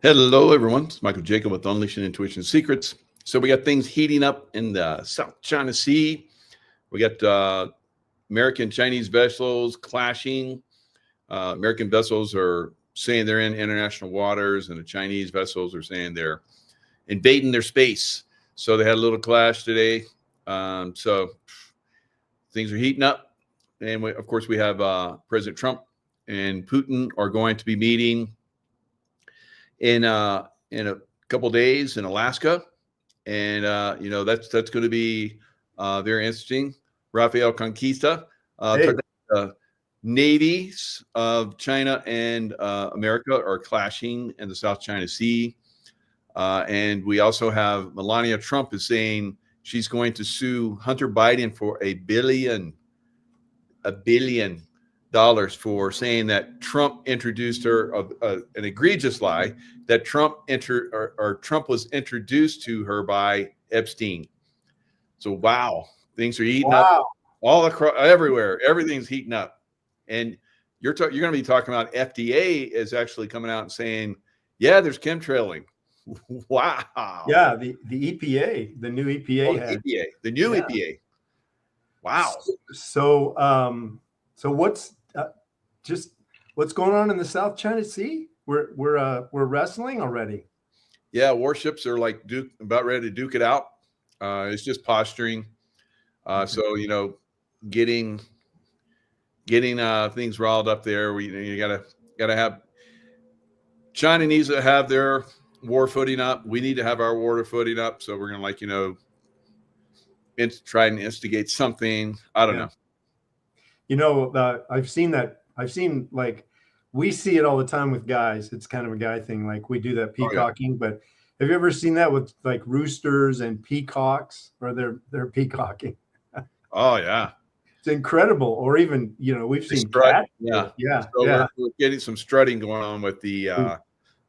Hello, everyone. It's Michael Jacob with Unleashing Intuition Secrets. So we got things heating up in the South China Sea. We got American Chinese vessels clashing. American vessels are saying they're in international waters, and the Chinese vessels are saying they're invading their space. So they had a little clash today. So things are heating up. And of course, we have President Trump and Putin are going to be meeting in a couple days in Alaska, and that's going to be very interesting. Rafael Conquista the navies of China and America are clashing in the South China Sea, and we also have Melania Trump is saying she's going to sue Hunter Biden for $1 billion for saying that Trump introduced her an egregious lie that Trump was introduced to her by Epstein. So wow, things are heating up all across everywhere. Everything's heating up, and you're going to be talking about FDA is actually coming out and saying, yeah, there's chemtrailing. Wow. Yeah, the EPA, the new EPA, the new EPA. Wow. So what's what's going on in the South China Sea? We're wrestling already. Yeah, warships are like about ready to duke it out. It's just posturing. So getting things riled up there. You gotta have. China needs to have their war footing up. We need to have our war footing up. So we're gonna try and instigate something. I don't know. I've seen that. We see it all the time with guys. It's kind of a guy thing. Like we do that peacocking, but have you ever seen that with like roosters and peacocks, or they're peacocking? Oh yeah, it's incredible. Or even we've seen cat. Yeah. So we're getting some strutting going on with the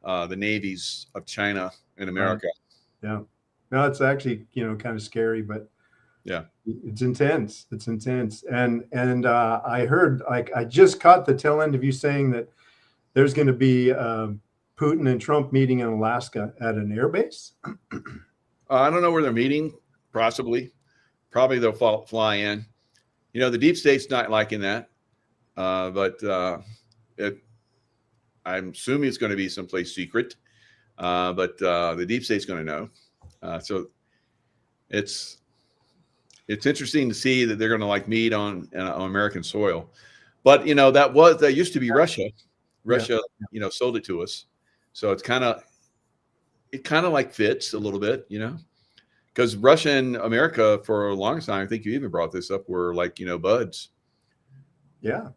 navies of China and America. Yeah, no, it's actually kind of scary, but yeah, it's intense. It's intense. And I heard, I just caught the tail end of you saying that there's going to be Putin and Trump meeting in Alaska at an airbase. I don't know where they're meeting. Probably they'll fly in. The deep state's not liking that, but I'm assuming it's going to be someplace secret. But the deep state's going to know. So it's interesting to see that they're going to meet on American soil, but that used to be Russia. Russia, sold it to us, so it kind of fits a little bit, because Russia and America for a long time, I think you even brought this up, were buds. Yeah,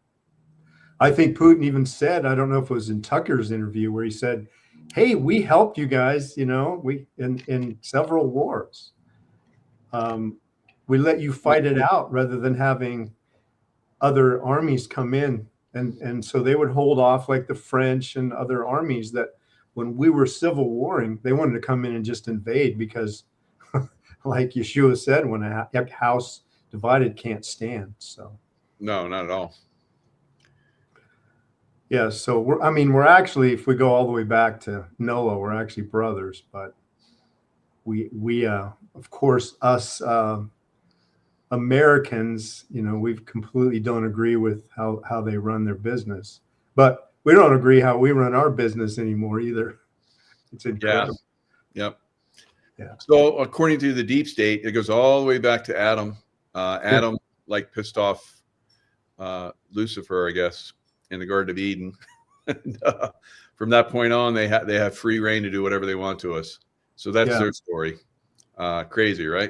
I think Putin even said, I don't know if it was in Tucker's interview, where he said, "Hey, we helped you guys, we in several wars. We let you fight it out rather than having other armies come in." And so they would hold off, like the French and other armies that when we were civil warring, they wanted to come in and just invade because like Yeshua said, when a house divided can't stand. So no, not at all. Yeah. So we're actually, if we go all the way back to Noah, we're actually brothers, but we of course, us Americans, we completely don't agree with how they run their business, but we don't agree how we run our business anymore either. It's incredible. Yep. Yeah. So according to the deep state, it goes all the way back to Adam. Adam pissed off Lucifer, I guess, in the Garden of Eden. And, from that point on, they have free reign to do whatever they want to us. So that's their story. Crazy, right?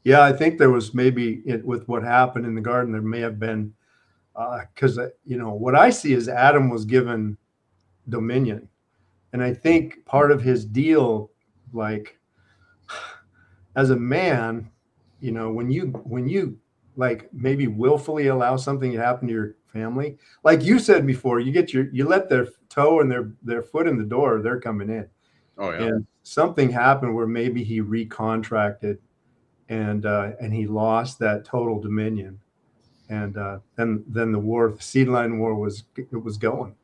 Yeah, I think there was maybe with what happened in the garden, there may have been, because what I see is Adam was given dominion, and I think part of his deal, like as a man, when you maybe willfully allow something to happen to your family, like you said before, you let their toe and their foot in the door, they're coming in. Oh yeah. And something happened where maybe he recontracted. And he lost that total dominion, and then the war, the seed line war, was going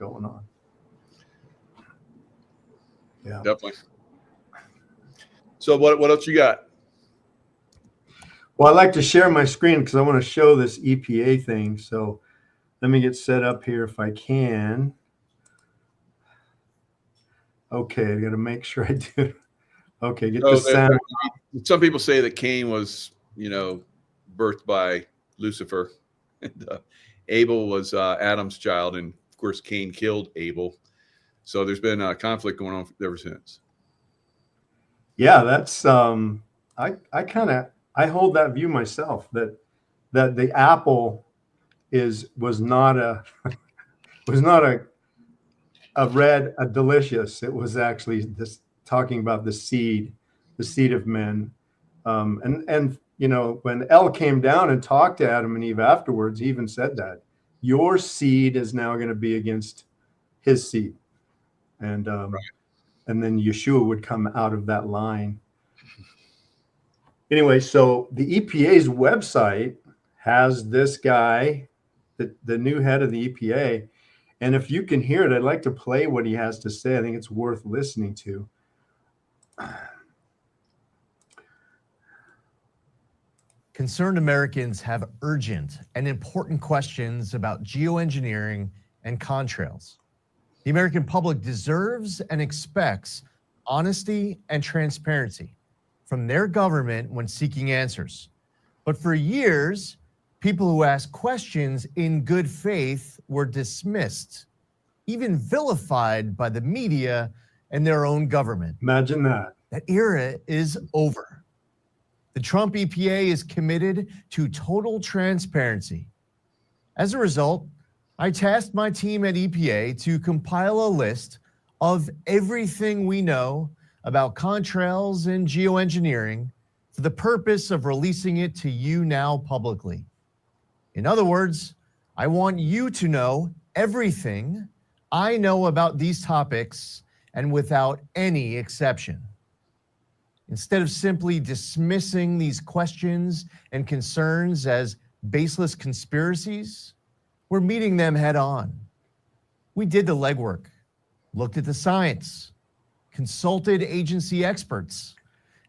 on. Yeah. Definitely. So what else you got? Well, I like to share my screen because I want to show this EPA thing. So let me get set up here if I can. Okay, I got to make sure I do. Okay, get the sound. Some people say that Cain was, birthed by Lucifer. And, Abel was Adam's child, and of course Cain killed Abel. So there's been a conflict going on ever since. Yeah, that's I hold that view myself, that the apple was not a delicious. It was actually this talking about the seed of men. And when El came down and talked to Adam and Eve afterwards, he even said that your seed is now going to be against his seed. And right. And then Yeshua would come out of that line. Anyway, so the EPA's website has this guy, the new head of the EPA. And if you can hear it, I'd like to play what he has to say. I think it's worth listening to. Concerned Americans have urgent and important questions about geoengineering and contrails. The American public deserves and expects honesty and transparency from their government when seeking answers. But for years, people who asked questions in good faith were dismissed, even vilified by the media and their own government. Imagine that. That era is over. The Trump EPA is committed to total transparency. As a result, I tasked my team at EPA to compile a list of everything we know about contrails and geoengineering for the purpose of releasing it to you now publicly. In other words, I want you to know everything I know about these topics and without any exception. Instead of simply dismissing these questions and concerns as baseless conspiracies, we're meeting them head on. We did the legwork, looked at the science, consulted agency experts,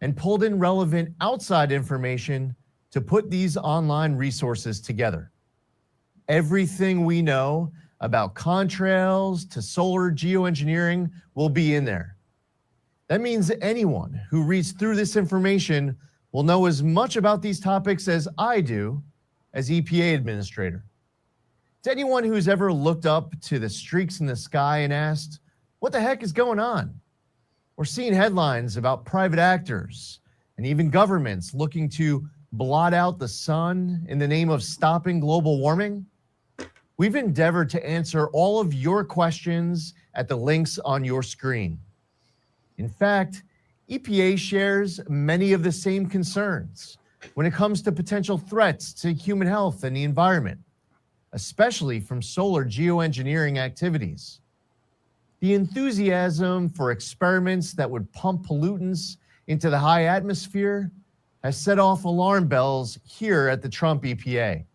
and pulled in relevant outside information to put these online resources together. Everything we know about contrails to solar geoengineering will be in there. That means anyone who reads through this information will know as much about these topics as I do as EPA administrator. To anyone who's ever looked up to the streaks in the sky and asked, what the heck is going on? Or seen headlines about private actors and even governments looking to blot out the sun in the name of stopping global warming? We've endeavored to answer all of your questions at the links on your screen. In fact, EPA shares many of the same concerns when it comes to potential threats to human health and the environment, especially from solar geoengineering activities. The enthusiasm for experiments that would pump pollutants into the high atmosphere has set off alarm bells here at the Trump EPA.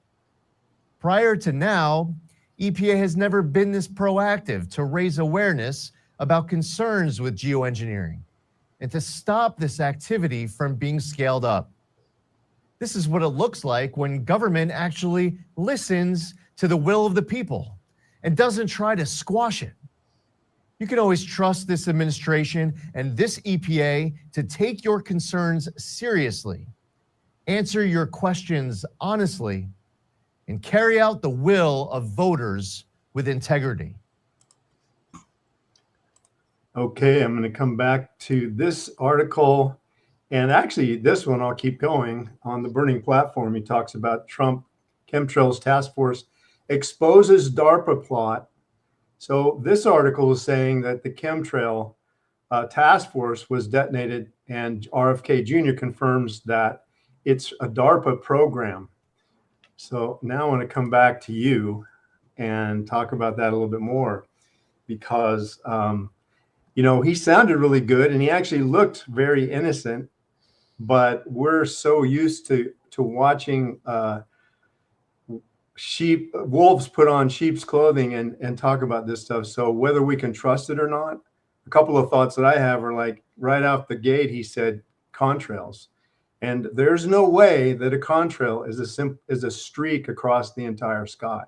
Prior to now, EPA has never been this proactive to raise awareness about concerns with geoengineering and to stop this activity from being scaled up. This is what it looks like when government actually listens to the will of the people and doesn't try to squash it. You can always trust this administration and this EPA to take your concerns seriously, answer your questions honestly, and carry out the will of voters with integrity. Okay, I'm going to come back to this article. And actually, this one, I'll keep going. On the Burning Platform, he talks about Trump Chemtrails Task Force exposes DARPA plot. So this article is saying that the Chemtrail Task Force was detonated, and RFK Jr. confirms that it's a DARPA program. So now I want to come back to you and talk about that a little bit more, because he sounded really good and he actually looked very innocent, but we're so used to watching wolves put on sheep's clothing and talk about this stuff. So whether we can trust it or not, a couple of thoughts that I have are like right off the gate, he said contrails. And there's no way that a contrail is a streak across the entire sky.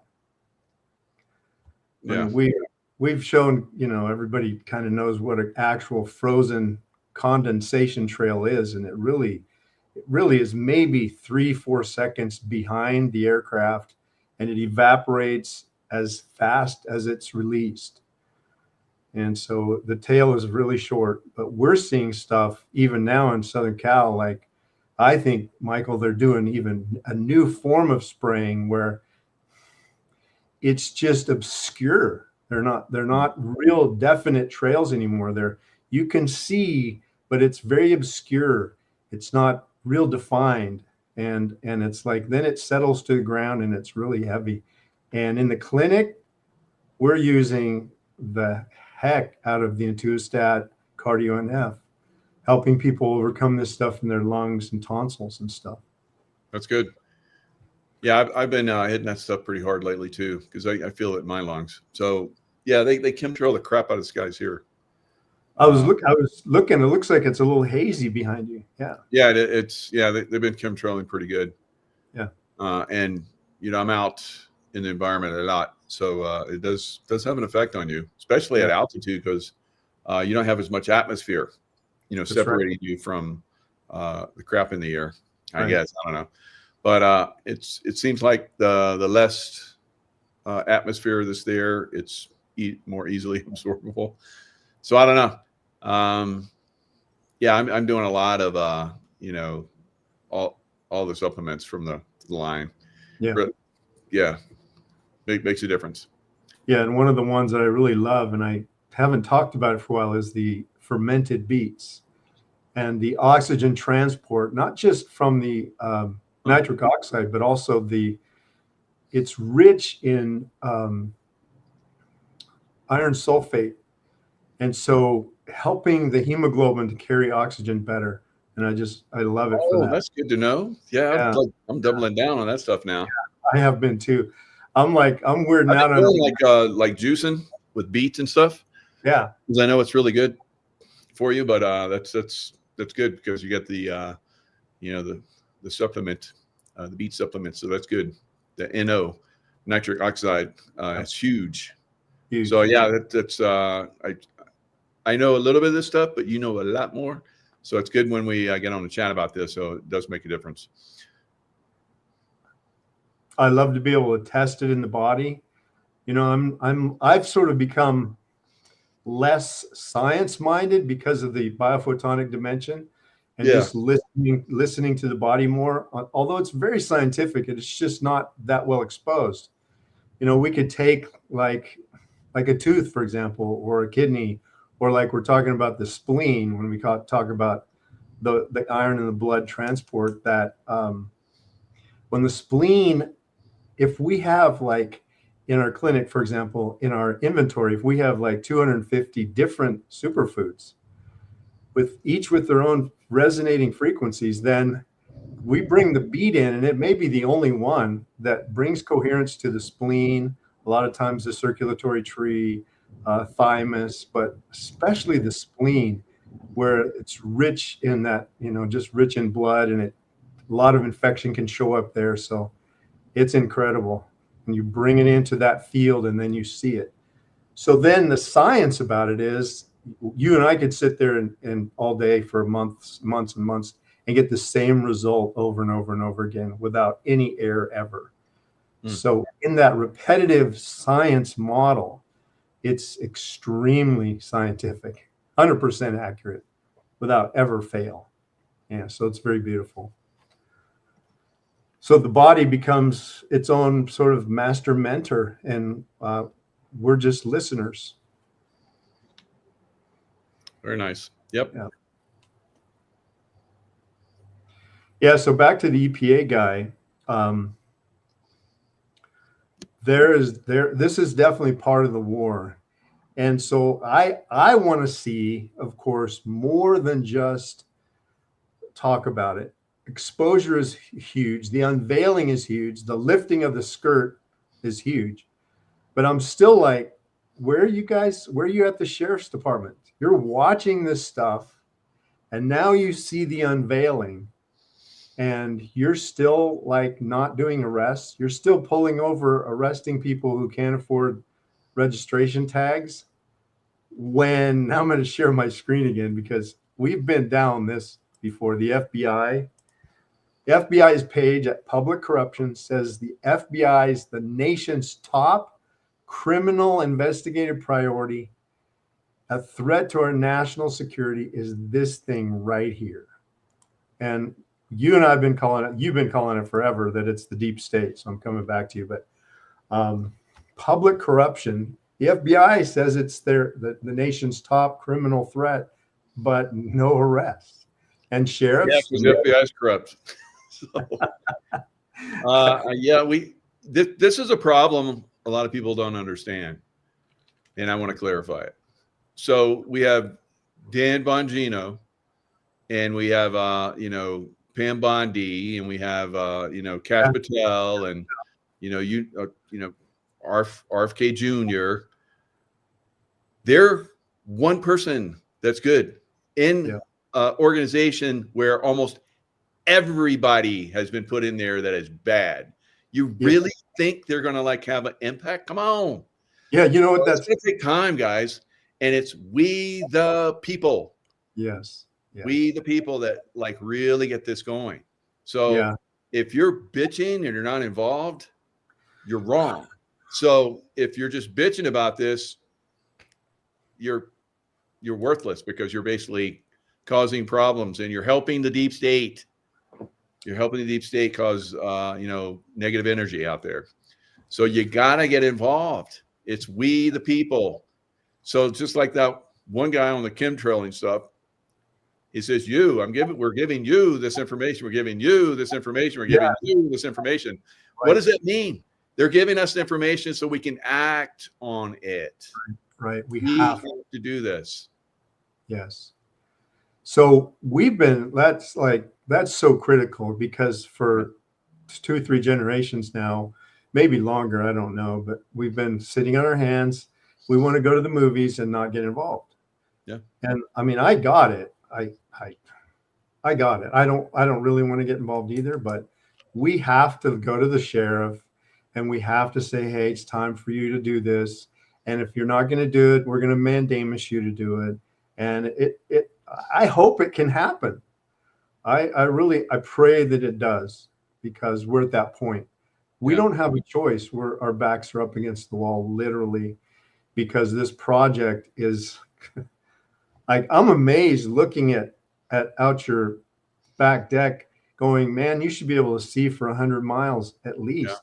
Yeah. And we've shown, you know, everybody kind of knows what an actual frozen condensation trail is, and it really is maybe 3-4 seconds behind the aircraft, and it evaporates as fast as it's released. And so the tail is really short, but we're seeing stuff even now in Southern Cal. Like, I think, Michael, they're doing even a new form of spraying where it's just obscure. They're not real definite trails anymore. You can see, but it's very obscure. It's not real defined. And it's like, then it settles to the ground and it's really heavy. And in the clinic, we're using the heck out of the Intuostat Cardio NF, helping people overcome this stuff in their lungs and tonsils and stuff. That's good. Yeah, I've been hitting that stuff pretty hard lately too, because I feel it in my lungs. So yeah, they chemtrail the crap out of this guys here. I was looking. It looks like it's a little hazy behind you. Yeah. Yeah, they've been chemtrailing pretty good. Yeah. And you know, I'm out in the environment a lot, so it does have an effect on you, especially at altitude, because you don't have as much atmosphere, you know, separating you from the crap in the air. I guess, I don't know, but it seems like the less atmosphere that's there, it's more easily absorbable. So I don't know. Yeah, I'm doing a lot of you know, all the supplements from the line. Yeah. But, yeah. Makes a difference. Yeah, and one of the ones that I really love, and I haven't talked about it for a while, is the fermented beets and the oxygen transport, not just from the nitric oxide, but also it's rich in iron sulfate, and so helping the hemoglobin to carry oxygen better. And I love it for that. That's good to know. Yeah. I'm doubling down on that stuff now. Yeah, I have been too. I'm weirding out on like juicing with beets and stuff. Yeah, because I know it's really good for you. But that's good because you get the you know, the supplement, the beet supplement. So that's good. The NO, nitric oxide, it's huge. So yeah, that's I know a little bit of this stuff, but you know a lot more. So it's good when we get on the chat about this. So it does make a difference. I love to be able to test it in the body. You know, I've sort of become less science-minded because of the biophotonic dimension and just listening to the body more. Although it's very scientific, it's just not that well exposed. You know, we could take like a tooth, for example, or a kidney, or like we're talking about the spleen when we talk about the iron in the blood transport, that when the spleen, if we have, like in our clinic, for example, in our inventory, if we have like 250 different superfoods with their own resonating frequencies, then we bring the beet in, and it may be the only one that brings coherence to the spleen, a lot of times the circulatory tree, thymus, but especially the spleen, where it's rich in that, you know, just rich in blood, and a lot of infection can show up there. So it's incredible. And you bring it into that field and then you see it. So then the science about it is, you and I could sit there and all day for months and months and get the same result over and over and over again without any error ever. So in that repetitive science model, it's extremely scientific, 100% accurate without ever fail. Yeah, so it's very beautiful. So the body becomes its own sort of master mentor, and we're just listeners. Very nice. Yep. Yeah. So back to the EPA guy. This is definitely part of the war. And so I want to see, of course, more than just talk about it. Exposure is huge. The unveiling is huge. The lifting of the skirt is huge. But I'm still like, where are you at the sheriff's department? You're watching this stuff, and now you see the unveiling, and you're still like not doing arrests. You're still pulling over, arresting people who can't afford registration tags. When now I'm going to share my screen again because we've been down this before. The FBI's page at Public Corruption says the FBI is the nation's top criminal investigative priority. A threat to our national security is this thing right here. And you and I have been calling it, you've been calling it forever, that it's the deep state. So I'm coming back to you. But public corruption, the FBI says it's the nation's top criminal threat, but no arrests. And sheriffs. Yeah, because the FBI is corrupt. This is a problem a lot of people don't understand, and I want to clarify it. So we have Dan Bongino, and we have Pam Bondi, and we have Cash Patel, and RFK Jr. They're one person that's good in organization where almost everybody has been put in there that is bad. You really think they're going to have an impact? Come on. Yeah. You know what? That's going to take time, guys. And it's we the people. Yes. We the people that really get this going. So if you're bitching and you're not involved, you're wrong. So if you're just bitching about this, you're worthless because you're basically causing problems and you're helping the deep state. You're helping the deep state cause, negative energy out there. So you got to get involved. It's we, the people. So just like that one guy on the chemtrail and stuff, he says, we're giving you this information. We're giving you this information. We're giving you this information. Right. What does that mean? They're giving us the information so we can act on it. Right. We have to do this. Yes. So that's so critical because for 2 or 3 generations now, maybe longer, I don't know, but we've been sitting on our hands. We want to go to the movies and not get involved. Yeah. And I mean, I got it. I got it. I don't really want to get involved either, but we have to go to the sheriff and we have to say, hey, it's time for you to do this. And if you're not going to do it, we're going to mandamus you to do it. And I hope it can happen. I pray that it does because we're at that point. We don't have a choice. Our backs are up against the wall, literally, because this project is I'm amazed looking out your back deck going, man, you should be able to see for 100 miles at least. Yeah.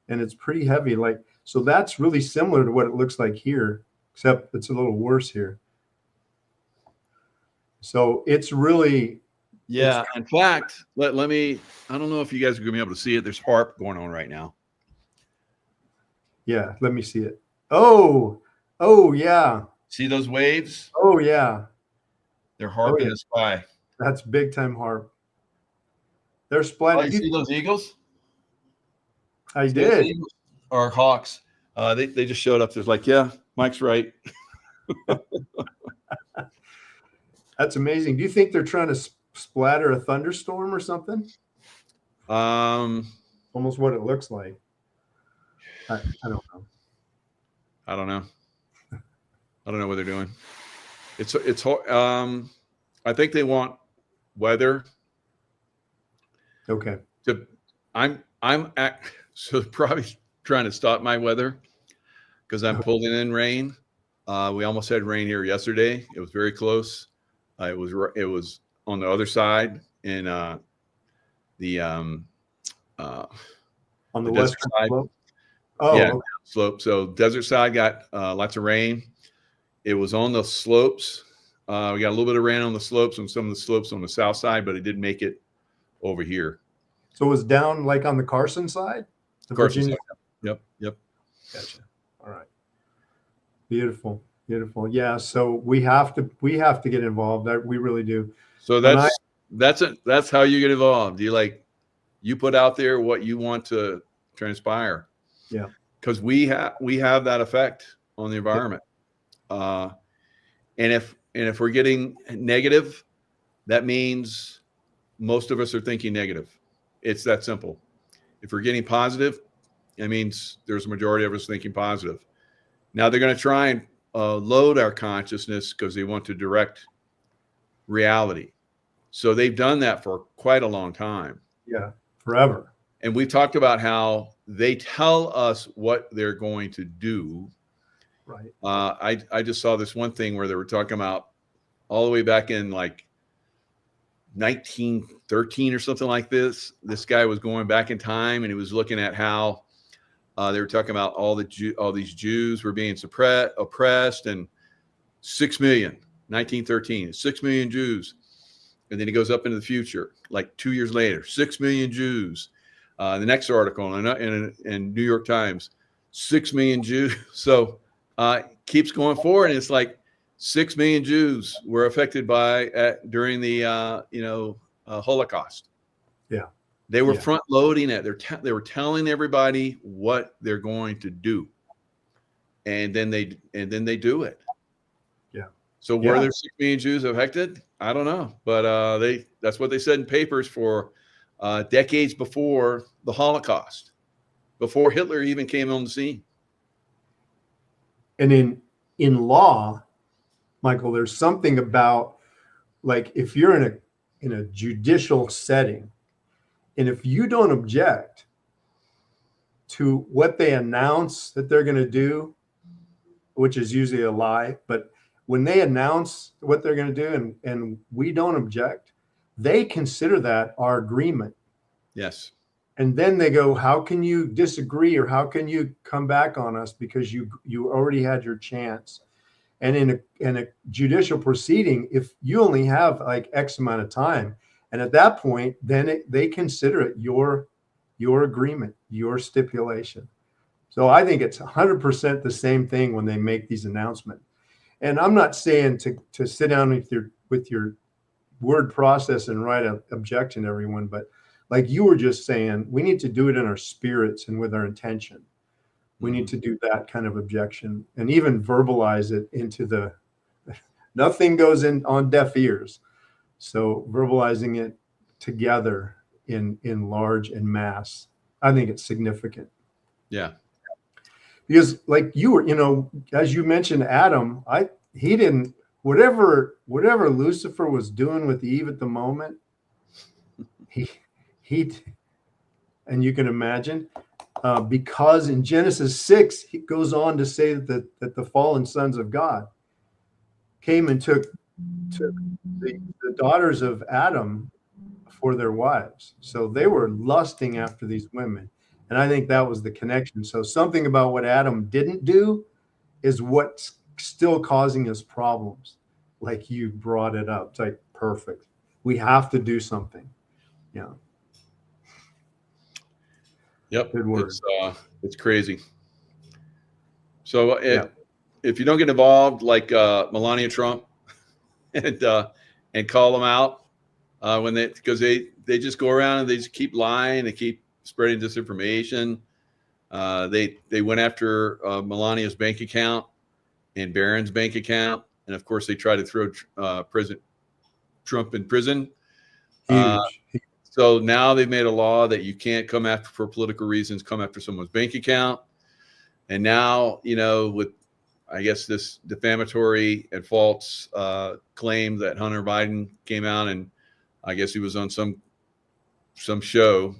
And it's pretty heavy. So that's really similar to what it looks like here, except it's a little worse here. So it's really. Yeah. In fact, let me, I don't know if you guys are going to be able to see it. There's HARP going on right now. Yeah. Let me see it. Oh, yeah. See those waves? Oh, yeah. They're HARP in the sky. That's big time HARP. They're splitting. You see those eagles? I did. Eagles or hawks. They just showed up. There's Mike's right. That's amazing. Do you think they're trying to splatter a thunderstorm or something? Almost what it looks like. I don't know. I don't know. I don't know what they're doing. It's I think they want weather. Okay. So probably trying to stop my weather because I'm pulling in rain. We almost had rain here yesterday. It was very close. It was on the other side in on the western side. Slope. Oh, yeah, okay. Slope. So desert side got lots of rain. It was on the slopes. We got a little bit of rain on the slopes and some of the slopes on the south side, but it didn't make it over here. So it was down on the Carson side? Carson side. Yep. Gotcha. All right. Beautiful. Yeah. So we have to get involved. We really do. So that's how you get involved. You put out there what you want to transpire. Yeah. Because we have that effect on the environment. And if we're getting negative, that means most of us are thinking negative. It's that simple. If we're getting positive, that means there's a majority of us thinking positive. Now they're going to try and load our consciousness because they want to direct reality. So they've done that for quite a long time. Yeah, forever. And we've talked about how they tell us what they're going to do. Right. I just saw this one thing where they were talking about all the way back in like 1913 or something like this. This guy was going back in time and he was looking at how they were talking about all these Jews were being oppressed, and 6 million, 1913, 6 million Jews. And then he goes up into the future, like 2 years later, 6 million Jews. The next article in New York Times, 6 million Jews. So keeps going forward, and it's like 6 million Jews were affected during the Holocaust. Yeah, they were front loading it. They were telling everybody what they're going to do, and then they do it. Yeah. So were there 6 million Jews affected? I don't know, but that's what they said in papers for decades before the Holocaust, before Hitler even came on the scene. And in law, Michael, there's something about, like, if you're in a judicial setting, and if you don't object to what they announce that they're going to do, which is usually a lie, but when they announce what they're going to do and we don't object, they consider that our agreement. Yes. And then they go, how can you disagree, or how can you come back on us because you already had your chance? And in a judicial proceeding, if you only have like X amount of time, and at that point, then they consider it your agreement, your stipulation. So I think it's 100% the same thing when they make these announcements. And I'm not saying to sit down with your word process and write an objection to everyone, but like you were just saying, we need to do it in our spirits and with our intention. We need to do that kind of objection and even verbalize it into nothing goes in on deaf ears. So verbalizing it together in large and mass, I think it's significant. Yeah. Because like you were, as you mentioned, Adam, he didn't, whatever Lucifer was doing with Eve at the moment, he and you can imagine, because in Genesis 6, he goes on to say that the fallen sons of God came and took the daughters of Adam for their wives. So they were lusting after these women. And I think that was the connection. So something about what Adam didn't do is what's still causing us problems. Like you brought it up. It's like, perfect. We have to do something. Yeah. Yep. Good word. It's crazy. So if you don't get involved, like Melania Trump, and call them out because they just go around and they just keep lying, they keep spreading disinformation. They went after Melania's bank account and Barron's bank account, and of course they try to throw President Trump in prison. Huge. So now they've made a law that you can't come after, for political reasons, come after someone's bank account. And now, with, I guess, this defamatory and false claim that Hunter Biden came out, and I guess he was on some show.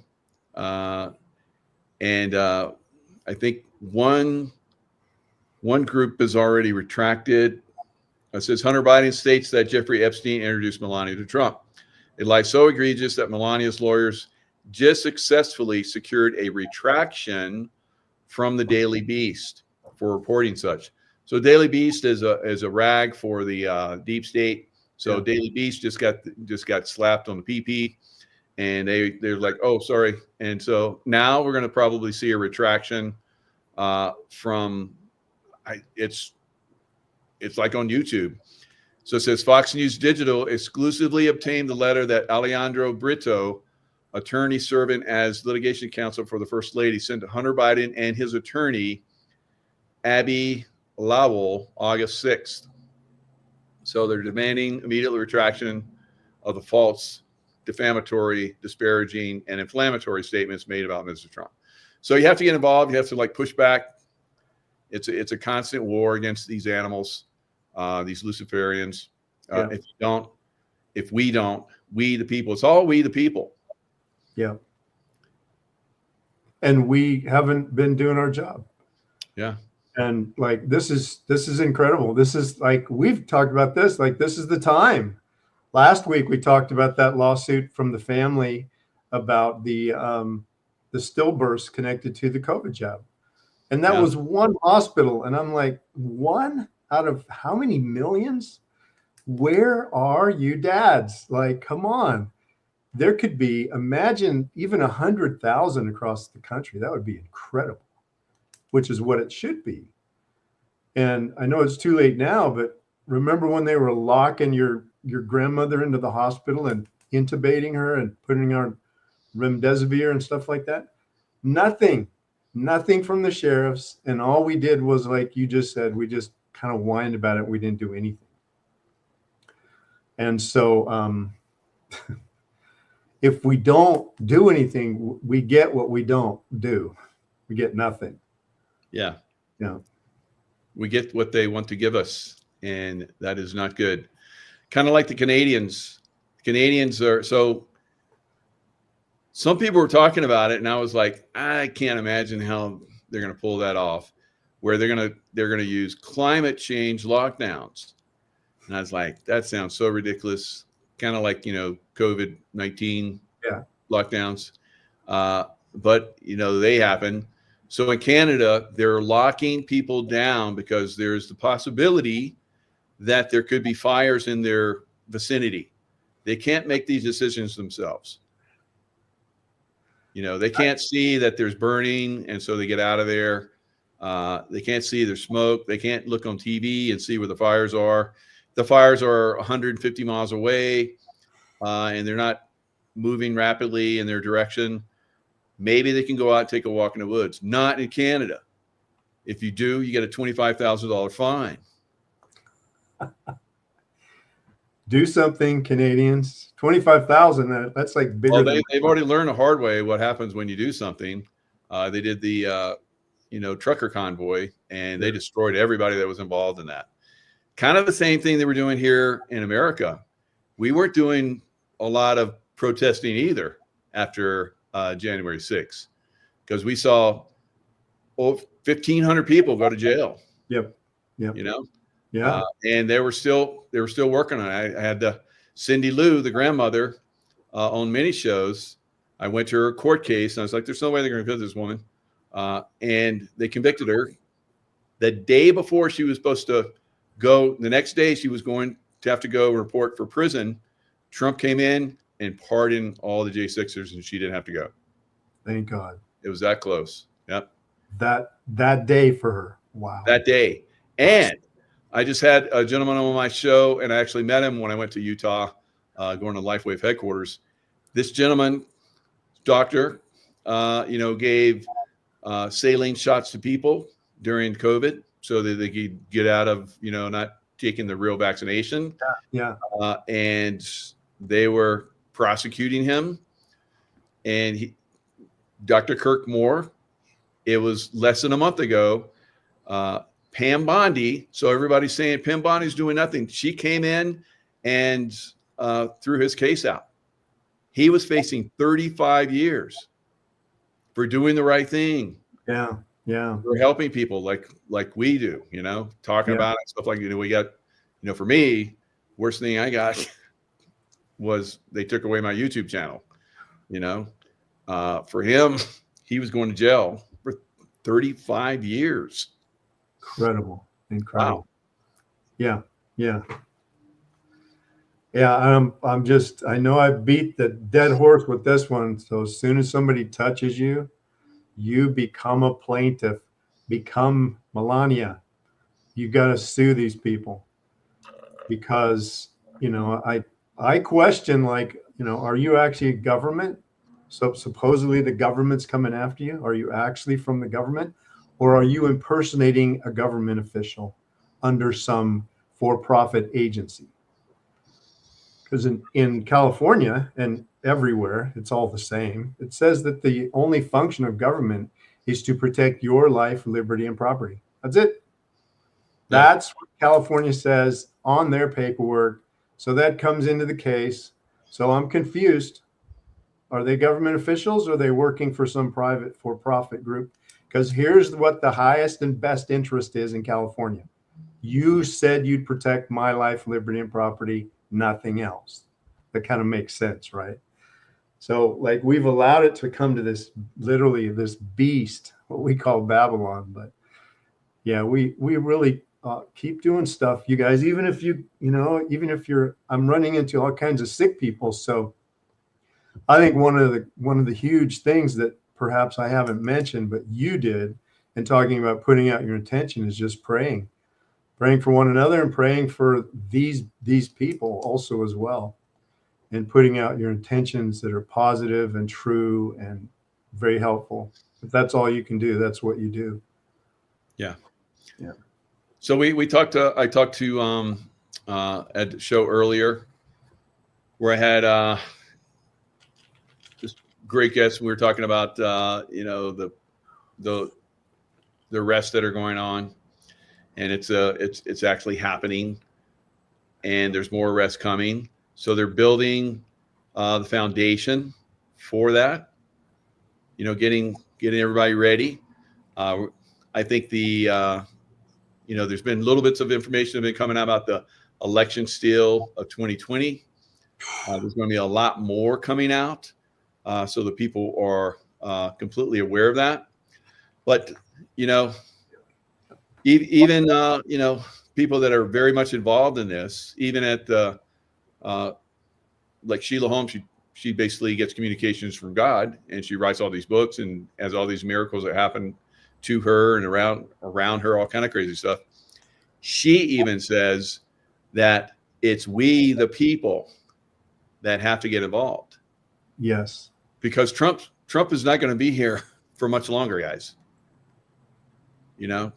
And I think one group has already retracted. It says Hunter Biden states that Jeffrey Epstein introduced Melania to Trump. It lies so egregious that Melania's lawyers just successfully secured a retraction from the Daily Beast for reporting such. So Daily Beast is a rag for the deep state. So Daily Beast just got slapped on the PP, and they're like, oh, sorry. And so now we're going to probably see a retraction from. It's like on YouTube. So it says Fox News Digital exclusively obtained the letter that Alejandro Brito, attorney serving as litigation counsel for the First Lady, sent to Hunter Biden and his attorney, Abby Lowell August 6th. So they're demanding immediate retraction of the false, defamatory, disparaging, and inflammatory statements made about Mr. Trump. So you have to get involved. You have to like push back. It's a constant war against these animals, these Luciferians. If we don't, we the people. It's all we the people. Yeah. And we haven't been doing our job. Yeah. And like this is incredible. This is like we've talked about this. Like this is the time. Last week we talked about that lawsuit from the family about the stillbirths connected to the COVID jab. And that was one hospital. And I'm like, one out of how many millions? Where are you dads? Like, come on. There could be, imagine even 100,000 across the country. That would be incredible, which is what it should be. And I know it's too late now, but remember when they were locking your grandmother into the hospital and intubating her and putting her on remdesivir and stuff like that? Nothing from the sheriffs. And all we did was, like you just said, we just kind of whined about it. We didn't do anything. And so if we don't do anything, we get what we don't do. We get nothing. Yeah. Yeah. We get what they want to give us, and that is not good. Kind of like the Canadians. Canadians are, so some people were talking about it, and I was like, I can't imagine how they're going to pull that off, where they're going to use climate change lockdowns. And I was like, that sounds so ridiculous. Kind of like, COVID-19 lockdowns. But, they happen. So in Canada, they're locking people down because there's the possibility that there could be fires in their vicinity. They can't make these decisions themselves. They can't see that there's burning, and so they get out of there. They can't see there's smoke. They can't look on TV and see where the fires are. The fires are 150 miles away, and they're not moving rapidly in their direction. Maybe they can go out and take a walk in the woods. Not in Canada. If you do, you get a $25,000 fine. Do something, Canadians. 25,000. That's like bigger. Well, they've already learned the hard way what happens when you do something. They did the trucker convoy, and they destroyed everybody that was involved in that. Kind of the same thing they were doing here in America. We weren't doing a lot of protesting either after January 6th, because we saw 1,500 people go to jail. Yep. Yeah. And they were still working on it. I had Cindy Lou, the grandmother, on many shows. I went to her court case, and I was like, "There's no way they're going to convict this woman," and they convicted her. The day before she was supposed to go, the next day she was going to have to go report for prison. Trump came in and pardoned all the J6ers, and she didn't have to go. Thank God. It was that close. Yep. That day for her. Wow. That day. And I just had a gentleman on my show, and I actually met him when I went to Utah, going to LifeWave headquarters. This gentleman, doctor, gave saline shots to people during COVID so that they could get out of, not taking the real vaccination. Yeah. And they were prosecuting him. And Dr. Kirk Moore, it was less than a month ago, Pam Bondi, so everybody's saying Pam Bondi's doing nothing. She came in and threw his case out. He was facing 35 years for doing the right thing. Yeah. For helping people like we do, talking about it, stuff like, we got, for me, worst thing I got was they took away my YouTube channel. For him, he was going to jail for 35 years. Incredible. Wow. Yeah. I know I beat the dead horse with this one. So as soon as somebody touches you, you become a plaintiff, become Melania. You got to sue these people because, I question, are you actually a government? So supposedly the government's coming after you. Are you actually from the government? or are you impersonating a government official under some for-profit agency? Because in California and everywhere, it's all the same. It says that the only function of government is to protect your life, liberty, and property. That's it. Yeah. That's what California says on their paperwork. So that comes into the case. So I'm confused. Are they government officials or are they working for some private for-profit group? Because here's what the highest and best interest is in California. You said you'd protect my life, liberty, and property, nothing else. That kind of makes sense, right? So like we've allowed it to come to this, literally this beast, what we call Babylon. But yeah, we really keep doing stuff, you guys, even if even if I'm running into all kinds of sick people. So I think one of the huge things that perhaps I haven't mentioned, but you did, in talking about putting out your intention, is just praying for one another and praying for these people also as well, and putting out your intentions that are positive and true and very helpful. If that's all you can do, that's what you do. Yeah. Yeah. So I talked to at the show earlier where I had this great guest. We were talking about the arrests that are going on, and it's actually happening, and there's more arrests coming. So they're building the foundation for that. Getting everybody ready. I think there's been little bits of information that have been coming out about the election steal of 2020. There's going to be a lot more coming out, so the people are completely aware of that. But even people that are very much involved in this, even at the like Sheila Holmes, she basically gets communications from God, and she writes all these books and has all these miracles that happen to her and around her, all kind of crazy stuff. She even says that it's we, the people, that have to get involved. Yes. Because Trump is not going to be here for much longer, guys. It's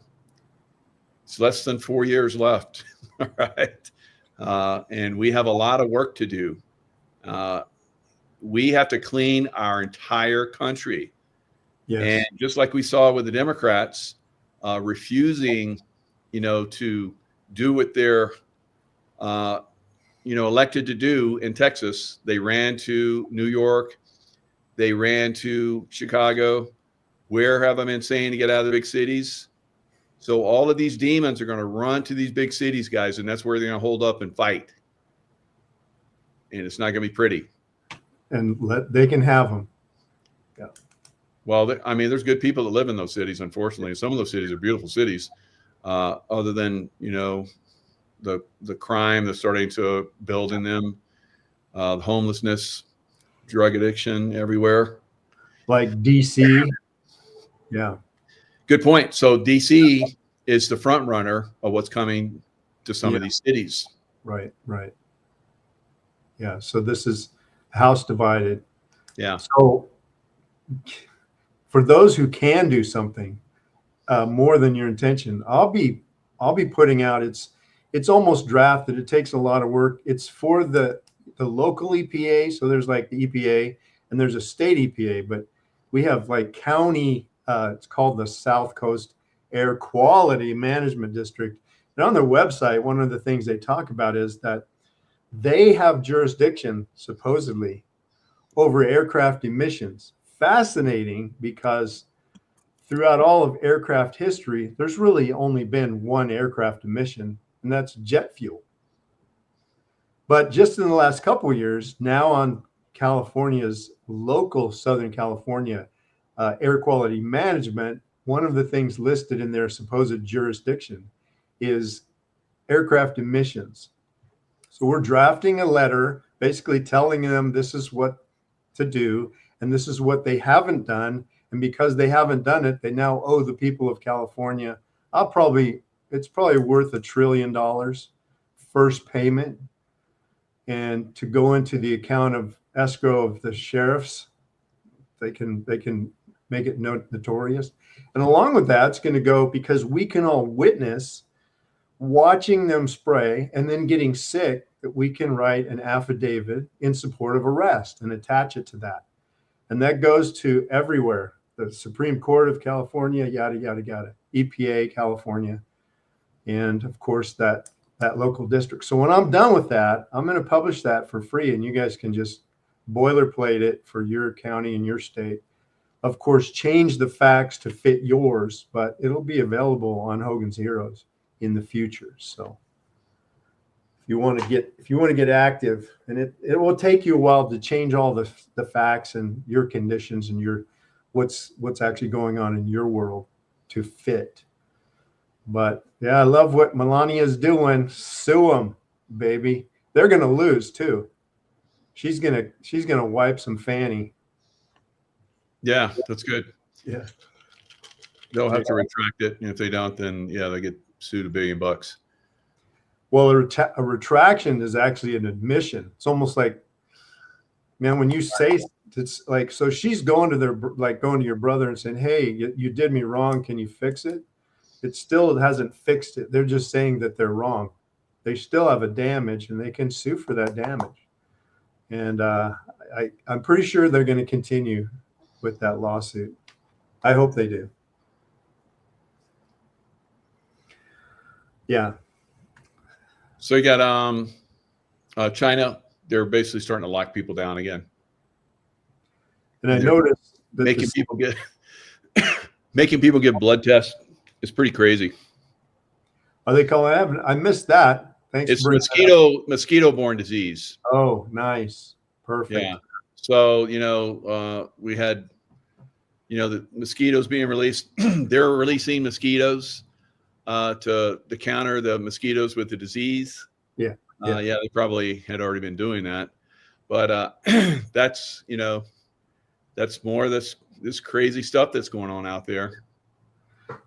less than 4 years left. All right. And we have a lot of work to do. We have to clean our entire country. Yes. And just like we saw with the Democrats refusing, to do what they're, elected to do in Texas, they ran to New York, they ran to Chicago. Where have I been saying to get out of the big cities? So all of these demons are going to run to these big cities, guys, and that's where they're going to hold up and fight. And it's not going to be pretty. And they can have them. Yeah. Well, there's good people that live in those cities, unfortunately. Some of those cities are beautiful cities, other than, the crime that's starting to build in them, the homelessness, drug addiction everywhere. Like DC. Yeah. Good point. So DC is the front runner of what's coming to some of these cities. Right. Yeah. So this is house divided. Yeah. So for those who can do something more than your intention, I'll be putting out. It's almost drafted. It takes a lot of work. It's for the local EPA. So there's like the EPA and there's a state EPA, but we have like county. It's called the South Coast Air Quality Management District. And on their website, one of the things they talk about is that they have jurisdiction, supposedly, over aircraft emissions. Fascinating, because throughout all of aircraft history, there's really only been one aircraft emission, and that's jet fuel. But just in the last couple of years, now on California's local Southern California air quality management, one of the things listed in their supposed jurisdiction is aircraft emissions. So we're drafting a letter basically telling them this is what to do and this is what they haven't done. And because they haven't done it, they now owe the people of California, it's probably worth $1 trillion first payment, and to go into the account of escrow of the sheriffs. They can make it notorious. And along with that, it's going to go because we can all witness watching them spray and then getting sick, that we can write an affidavit in support of arrest and attach it to that. And that goes to everywhere. The Supreme Court of California, yada, yada, yada, EPA, California, and of course that local district. So when I'm done with that, I'm going to publish that for free, and you guys can just boilerplate it for your county and your state. Of course, change the facts to fit yours, but it'll be available on Hogan's Heroes in the future. So if you want to get active, and it will take you a while to change all the facts and your conditions and your what's actually going on in your world to fit. But yeah, I love what Melania's doing. Sue them, baby. They're gonna lose too. She's gonna wipe some fanny. Yeah, that's good. Yeah. They'll have to retract it. And if they don't, then yeah, they get sued $1 billion. Well, a retraction is actually an admission. It's almost like, man, when you say it's like, so she's going to your brother and saying, hey, you did me wrong. Can you fix it? It still hasn't fixed it. They're just saying that they're wrong. They still have a damage, and they can sue for that damage. And I'm pretty sure they're going to continue with that lawsuit. I hope they do. Yeah. So you got China. They're basically starting to lock people down again. And I noticed that making people get blood tests is pretty crazy. Are they calling it? I missed that. Thanks. It's mosquito-borne disease. Oh, nice. Perfect. Yeah. So, we had, the mosquitoes being released. They're releasing mosquitoes to counter the mosquitoes with the disease. Yeah. Yeah, they probably had already been doing that. But that's more of this crazy stuff that's going on out there.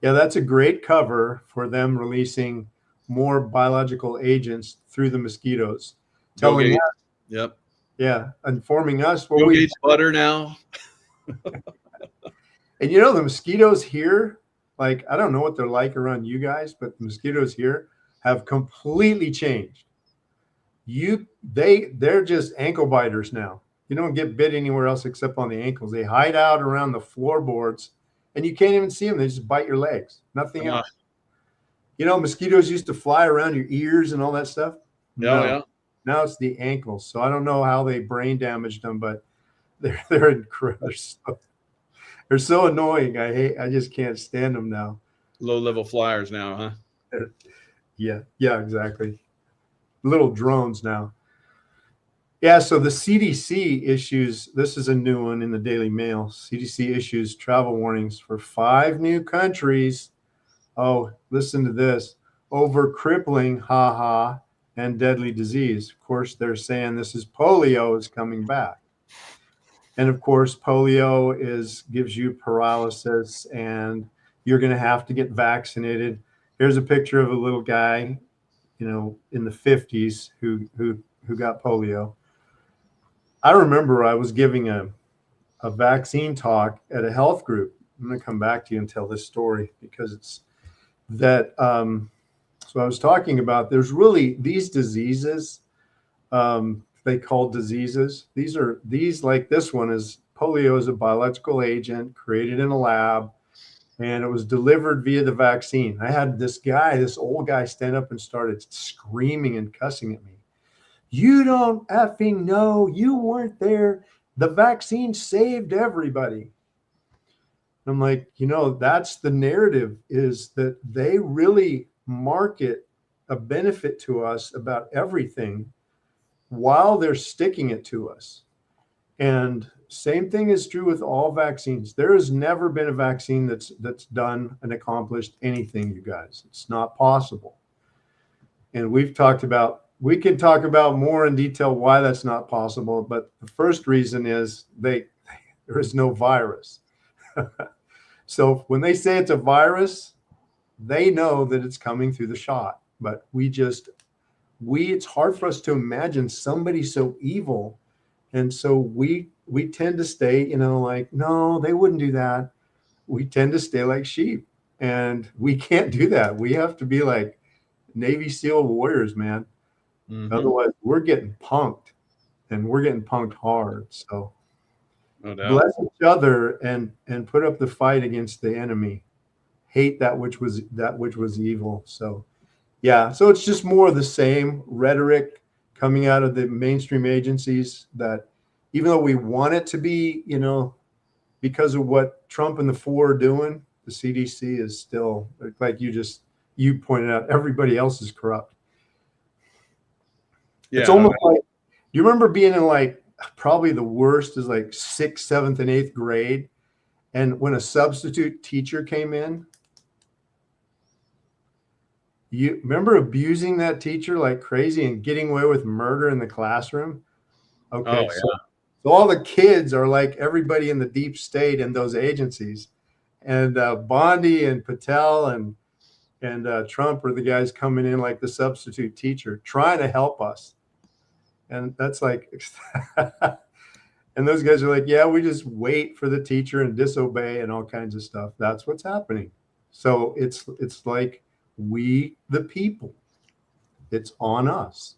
Yeah, that's a great cover for them releasing more biological agents through the mosquitoes. Telling us, yep. Yeah, informing us what we butter now. And the mosquitoes here, like, I don't know what they're like around you guys, but the mosquitoes here have completely changed. They're just ankle biters now. You don't get bit anywhere else except on the ankles. They hide out around the floorboards, and you can't even see them. They just bite your legs. Nothing else. Mosquitoes used to fly around your ears and all that stuff. Yeah. Now it's the ankles. So I don't know how they brain damaged them, but they're incredible. They're so annoying. I just can't stand them now. Low-level flyers now, huh? Yeah, exactly. Little drones now. Yeah, so the CDC issues, this is a new one in the Daily Mail. CDC issues travel warnings for 5 new countries. Oh, listen to this. Over crippling, and deadly disease. Of course, they're saying this is polio is coming back. And of course, polio gives you paralysis, and you're going to have to get vaccinated. Here's a picture of a little guy, in the 50s who got polio. I remember I was giving a vaccine talk at a health group. I'm going to come back to you and tell this story because it's that. So I was talking about there's really these diseases. They call diseases. These like this one is polio is a biological agent created in a lab, and it was delivered via the vaccine. I had this old guy stand up and started screaming and cussing at me. You don't effing know. You weren't there. The vaccine saved everybody. I'm like, that's the narrative, is that they really market a benefit to us about everything while they're sticking it to us. And same thing is true with all vaccines. There has never been a vaccine that's done and accomplished anything, you guys. It's not possible. And we can talk about more in detail why that's not possible. But the first reason is there is no virus. So when they say it's a virus, they know that it's coming through the shot. But it's hard for us to imagine somebody so evil. And so we tend to stay, like, no, they wouldn't do that. we tend to stay like sheep, and we can't do that. We have to be like Navy SEAL warriors, man. Otherwise we're getting punked, and we're getting punked hard. So No doubt. bless each other and put up the fight against the enemy. Hate that which was evil. So yeah, so it's just more of the same rhetoric coming out of the mainstream agencies, that even though we want it to be, because of what Trump and the four are doing, the CDC is still, like you pointed out, everybody else is corrupt. Yeah. It's almost like, do you remember being in like, probably the worst is like 6th, 7th, and 8th grade, and when a substitute teacher came in, you remember abusing that teacher like crazy and getting away with murder in the classroom? Okay, so all the kids are like everybody in the deep state in those agencies, and Bondi and Patel and Trump are the guys coming in like the substitute teacher, trying to help us. And that's like, and those guys are like, yeah, we just wait for the teacher and disobey and all kinds of stuff. That's what's happening. So it's like, we the people, it's on us.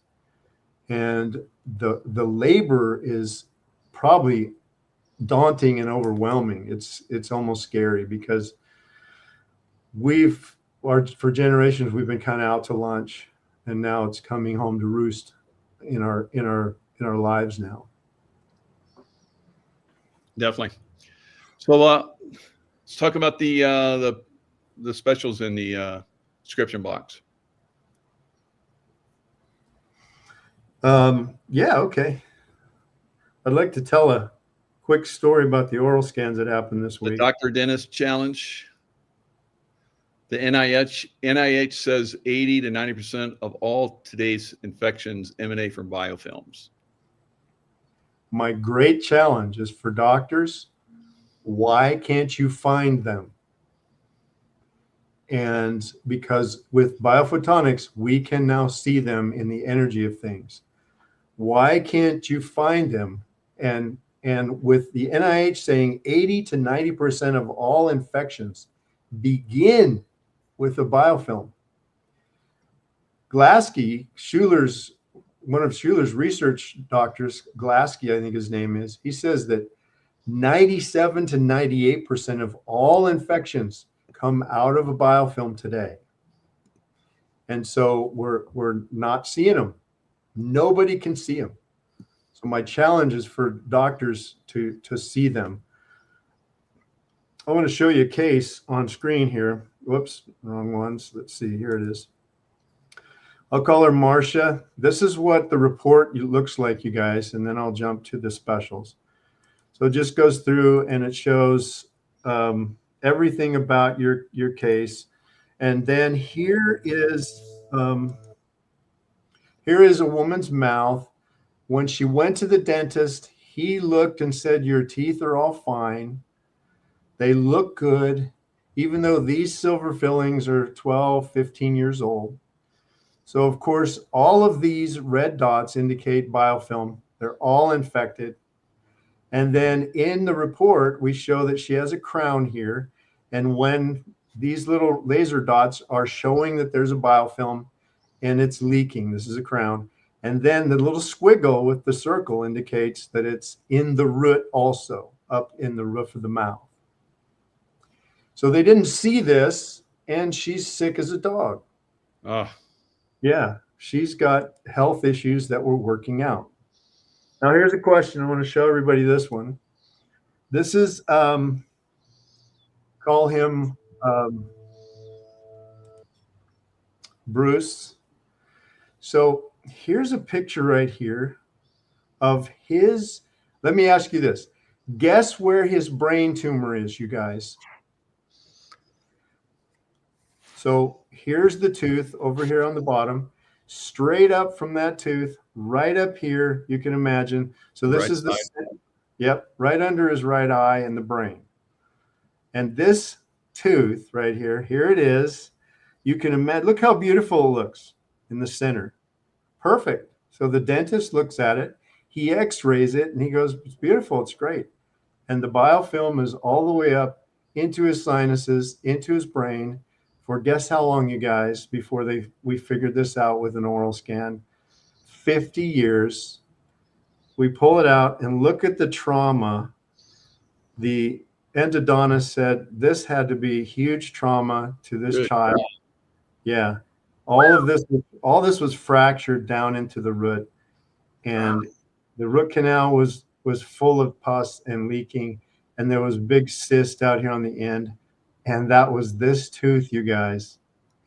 And the labor is probably daunting and overwhelming. It's almost scary, because for generations we've been kind of out to lunch, and now it's coming home to roost in our lives now. Definitely. So let's talk about the specials in the description box. Yeah, okay. I'd like to tell a quick story about the oral scans that happened this week. The Dr. Dentist Challenge. The NIH says 80 to 90% of all today's infections emanate from biofilms. My great challenge is for doctors. Why can't you find them? And because with biophotonics, we can now see them in the energy of things. Why can't you find them? And with the NIH saying 80 to 90% of all infections begin with a biofilm. Glaske, one of Schuler's research doctors, Glaske, I think his name is, he says that 97 to 98% of all infections come out of a biofilm today. And so we're not seeing them. Nobody can see them. So my challenge is for doctors to see them. I want to show you a case on screen here. Whoops, wrong ones. Let's see, here it is. I'll call her Marsha. This is what the report looks like, you guys, and then I'll jump to the specials. So it just goes through and it shows everything about your case. And then here is a woman's mouth. When she went to the dentist, he looked and said, your teeth are all fine. They look good, even though these silver fillings are 12, 15 years old. So of course, all of these red dots indicate biofilm. They're all infected. And then in the report, we show that she has a crown here. And when these little laser dots are showing that there's a biofilm and it's leaking, this is a crown. And then the little squiggle with the circle indicates that it's in the root also, up in the roof of the mouth. So they didn't see this, and she's sick as a dog. Oh. Yeah, she's got health issues that we're working out. Now, here's a question. I want to show everybody this one. This is, call him Bruce. So here's a picture right here of his, let me ask you this. Guess where his brain tumor is, you guys. So here's the tooth over here on the bottom, straight up from that tooth, right up here, you can imagine. So this Right is the, side. yep, right under his right eye in the brain. And this tooth right here, here it is. You can imagine, look how beautiful it looks in the center. Perfect. So the dentist looks at it, he x-rays it, and he goes, it's beautiful, it's great. And the biofilm is all the way up into his sinuses, into his brain for guess how long, you guys, before we figured this out with an oral scan? 50 years. We pull it out and look at the trauma. The endodontist said this had to be huge trauma to this child. Yeah. All this was fractured down into the root, and the root canal was full of pus and leaking, and there was big cyst out here on the end, and that was this tooth, you guys.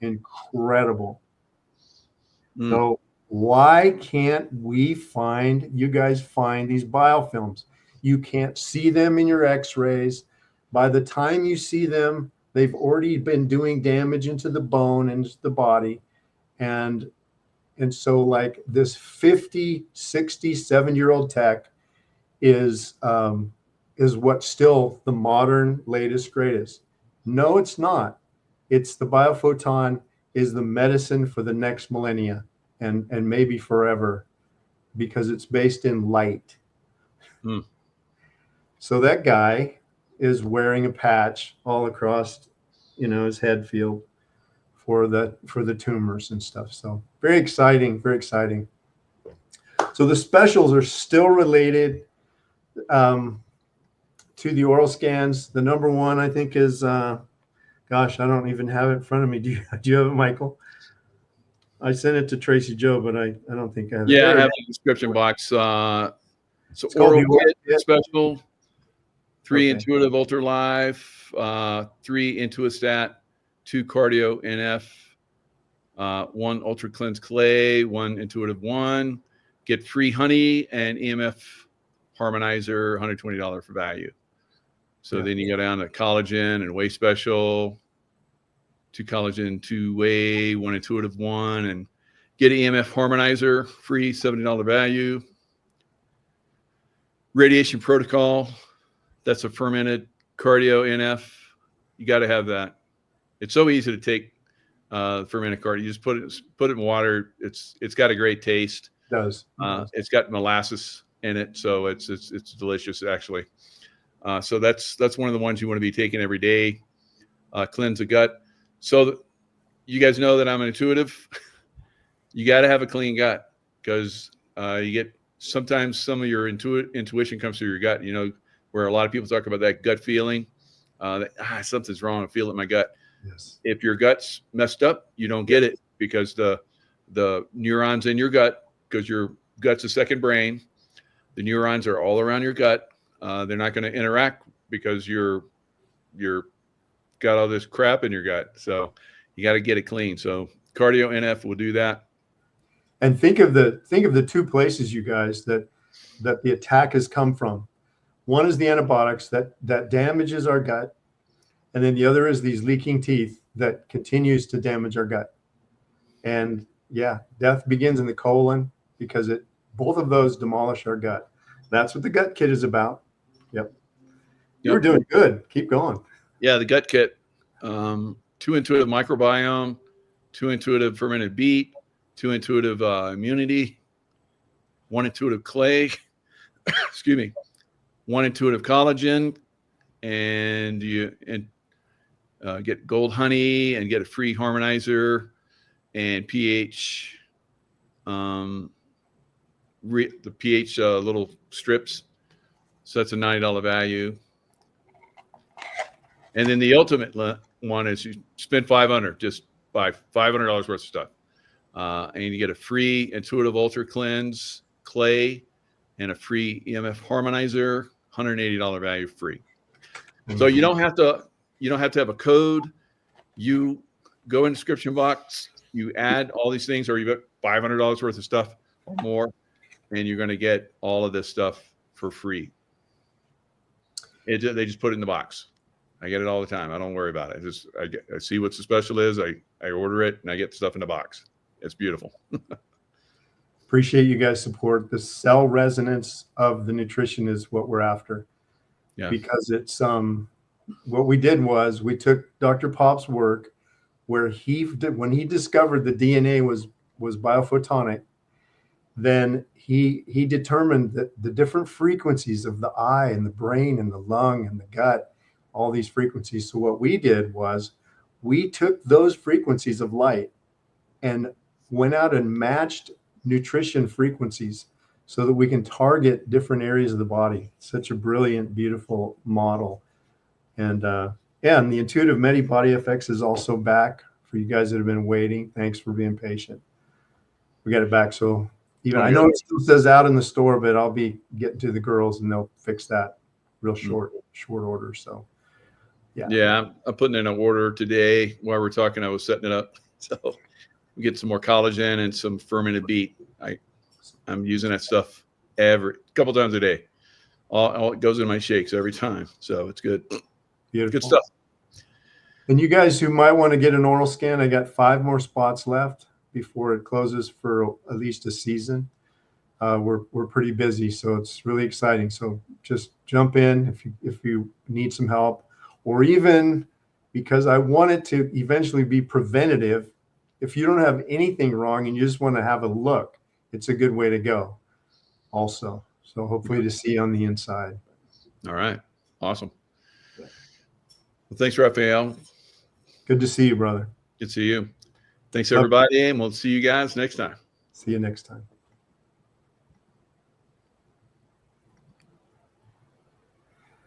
Incredible. So why can't you guys find these biofilms? You can't see them in your x-rays. By the time you see them, they've already been doing damage into the bone and the body. And so like this 50, 60, 7-year-old tech is what's still the modern latest greatest. No, it's not. It's the biophoton is the medicine for the next millennia and maybe forever, because it's based in light. So that guy is wearing a patch all across, his head field for the tumors and stuff. So very exciting, very exciting. So the specials are still related to the oral scans. The number one, I think, is gosh, I don't even have it in front of me. Do you have it, Michael? I sent it to Tracy Joe, but I don't think I have it. Yeah, I have the description box. So oral kit special, 3 intuitive ultra-life, 3 intuistat, 2 cardio NF, 1 ultra cleanse clay, 1 intuitive 1. Get free honey and EMF harmonizer, $120 for value. So then you go down to collagen and whey special, 2 collagen, 2 whey, 1 intuitive 1, and get an EMF harmonizer, free, $70 value. Radiation protocol, that's a fermented cardio NF. You got to have that. It's so easy to take fermented cardio. You just put it in water. It's got a great taste. It does. It's got molasses in it, so it's delicious actually. So that's one of the ones you want to be taking every day. Cleanse the gut. So you guys know that I'm an intuitive. You got to have a clean gut, because you get sometimes some of your intuition comes through your gut. Where a lot of people talk about that gut feeling, that something's wrong. I feel it in my gut. Yes. If your gut's messed up, you don't get it, because the neurons in your gut, because your gut's a second brain, the neurons are all around your gut. They're not going to interact because you're got all this crap in your gut. So you got to get it clean. So cardio NF will do that. And think of the 2 places, you guys, that the attack has come from. One is the antibiotics that damages our gut, and then the other is these leaking teeth that continues to damage our gut. And yeah, death begins in the colon, because both of those demolish our gut. That's what the gut kit is about. Yep. You're doing good. Keep going. Yeah, the gut kit, 2 intuitive microbiome, 2 intuitive fermented beet, 2 intuitive immunity, 1 intuitive clay, excuse me, 1 intuitive collagen, and you get gold honey and get a free harmonizer and pH, the pH little strips. So that's a $90 value. And then the ultimate one is you spend $500, just buy $500 worth of stuff. And you get a free intuitive ultra cleanse clay and a free EMF harmonizer, $180 value free. So you don't have to have a code. You go in the description box, you add all these things, or you get $500 worth of stuff or more, and you're going to get all of this stuff for free. They just put it in the box. I get it all the time. I don't worry about it. I see what the special is. I order it and I get the stuff in the box. It's beautiful. Appreciate you guys' support. The cell resonance of the nutrition is what we're after. Yeah. Because it's what we did was we took Dr. Pop's work, where when he discovered the DNA was biophotonic, then he determined that the different frequencies of the eye and the brain and the lung and the gut all these frequencies. So what we did was we took those frequencies of light and went out and matched nutrition frequencies so that we can target different areas of the body. Such a brilliant, beautiful model. And and the Intuitive Medi Body FX is also back for you guys that have been waiting. Thanks for being patient. We got it back. So even I know it still says out in the store, but I'll be getting to the girls and they'll fix that real short order. So yeah, I'm putting in an order today. While we're talking, I was setting it up. So we get some more collagen and some fermented beet. I'm using that stuff every couple times a day. All it goes in my shakes every time. So it's good. Beautiful. Good stuff. And you guys who might want to get an oral scan, I got 5 more spots left before it closes for at least a season. We're pretty busy, so it's really exciting. So just jump in if you need some help, or even because I want it to eventually be preventative. If you don't have anything wrong and you just want to have a look, it's a good way to go also. So hopefully to see on the inside. All right. Awesome. Well, thanks, Raphael. Good to see you, brother. Good to see you. Thanks, everybody, and we'll see you guys next time. See you next time.